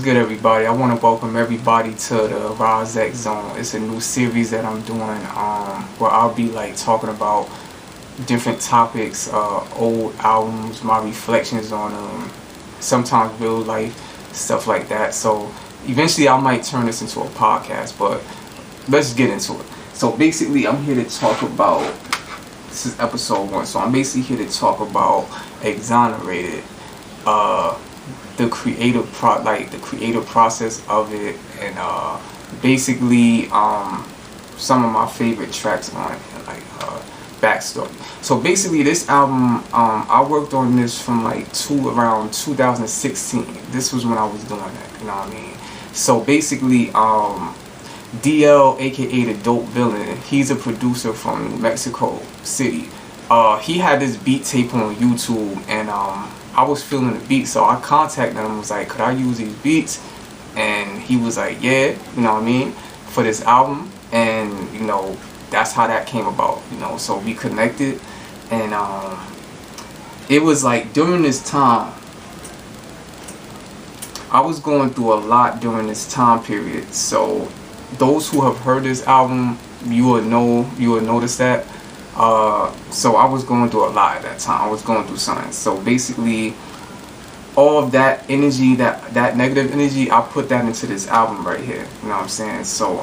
good, everybody? I want to welcome everybody to the Rise X Zone. It's a new series that I'm doing where I'll be like talking about different topics, old albums, my reflections on them, sometimes real life stuff like that. So eventually I might turn this into a podcast, but let's get into it. So basically I'm here to talk about, this is episode 1, so I'm basically here to talk about X-zonerated, the creative process of it, and basically some of my favorite tracks on it, and like backstory. So basically this album, I worked on this from like around 2016. This was when I was doing that, you know what I mean? So basically DL, aka the Dope Villain, he's a producer from New Mexico City. He had this beat tape on YouTube, and I was feeling the beat, so I contacted him and was like, could I use these beats? And he was like, yeah, you know what I mean, for this album. And you know, that's how that came about, you know. So we connected, and it was like during this time I was going through a lot during this time period. So those who have heard this album, you will notice that. So I was going through a lot at that time. I was going through something. So basically all of that energy, that negative energy, I put that into this album right here, you know what I'm saying? So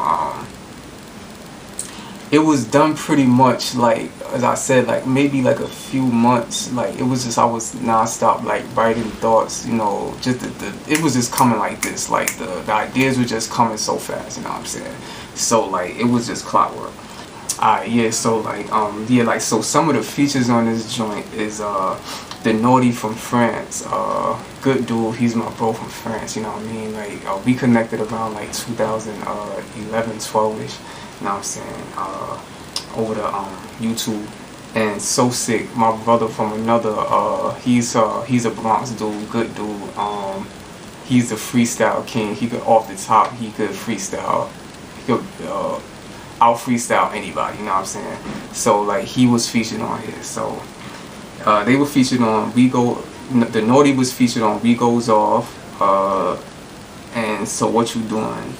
it was done pretty much like, as I said, like maybe like a few months. Like it was just, I was non-stop like writing thoughts, you know, just it was just coming like this. Like the ideas were just coming so fast, you know what I'm saying? So like it was just clockwork. Yeah, so like so some of the features on this joint is the Naughty from France. Good dude, he's my bro from France, you know what I mean? Like we connected around like 2011, 12ish, you know what I'm saying? Over the YouTube. And So Sick, my brother from another, he's a Bronx dude, good dude. He's the freestyle king. He could, off the top, he could freestyle. He could out freestyle anybody, you know what I'm saying? So like he was featured on here. So they were featured on the Naughty was featured on We Goes Off, and So What You Doing,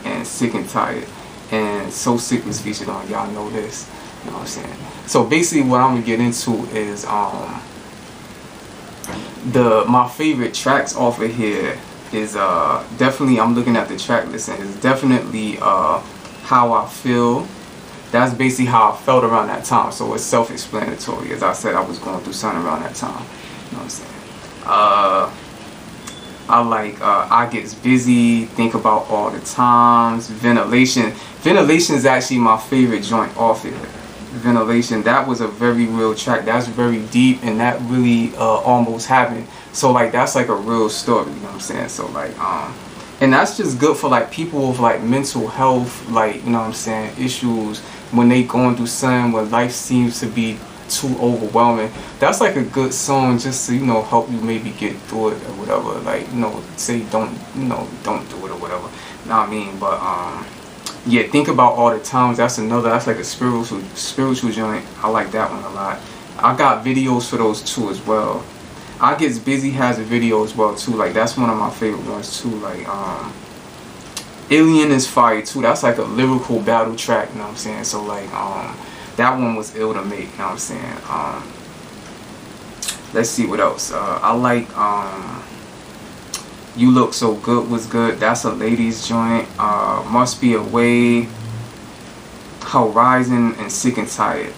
and Sick and Tired. And So Sick was featured on Y'all Know This, you know what I'm saying? So basically what I'm gonna get into is my favorite tracks off of here is definitely, I'm looking at the track list, and it's definitely How I Feel. That's basically how I felt around that time, so it's self-explanatory. As I said, I was going through something around that time, you know what I'm saying? I like I Gets Busy, Think About All the Times, Ventilation. Ventilation is actually my favorite joint off it. Ventilation, that was a very real track. That's very deep, and that really almost happened. So like that's like a real story, you know what I'm saying? So like and that's just good for like people with like mental health, like, you know what I'm saying, issues, when they going through something where life seems to be too overwhelming. That's like a good song just to, you know, help you maybe get through it or whatever. Like, you know, say don't do it or whatever, you know what I mean? But yeah, Think About All the Times, that's like a spiritual joint. I like that one a lot. I got videos for those too as well. I Gets Busy has a video as well too. Like that's one of my favorite ones too. Like Alien is fire too. That's like a lyrical battle track, you know what I'm saying? So like that one was ill to make, you know what I'm saying? Let's see what else. I like You Look So Good was good. That's a ladies joint. Must Be a Way, Horizon, and Sick and Tired.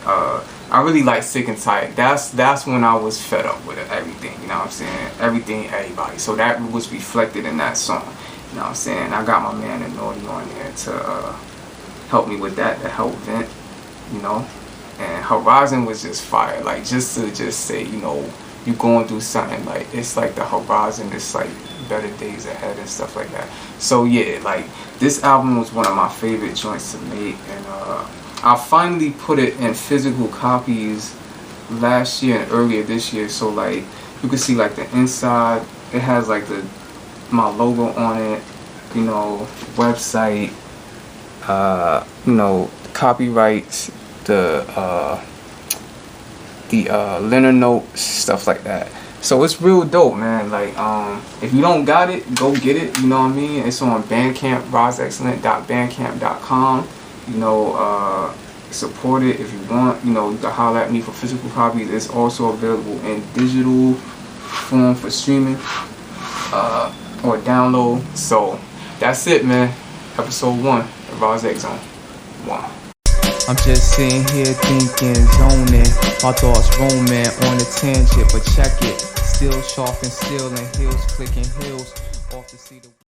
I really like Sick and Tired. That's when I was fed up with everything, you know what I'm saying? Everything, everybody. So that was reflected in that song, you know what I'm saying? I got my man the Naughty on there to help me with that, to help vent, you know? And Horizon was just fire. Like just to say, you know, you going through something, like it's like the horizon, it's like better days ahead and stuff like that. So yeah, like this album was one of my favorite joints to make, and I finally put it in physical copies last year and earlier this year. So like you can see like the inside, it has like my logo on it, you know, website, you know, copyrights, the liner notes, stuff like that. So it's real dope, man. Like, if you don't got it, go get it. You know what I mean? It's on Bandcamp, rasexcellent.bandcamp.com. You know, support it if you want. You know, you can holler at me for physical copies. It's also available in digital form for streaming or download. So that's it, man. Episode 1 of Ra's X-Zone 1. I'm just sitting here thinking, zoning, my thoughts roaming on a tangent, but check it, still sharp and still and heels clicking heels off to see the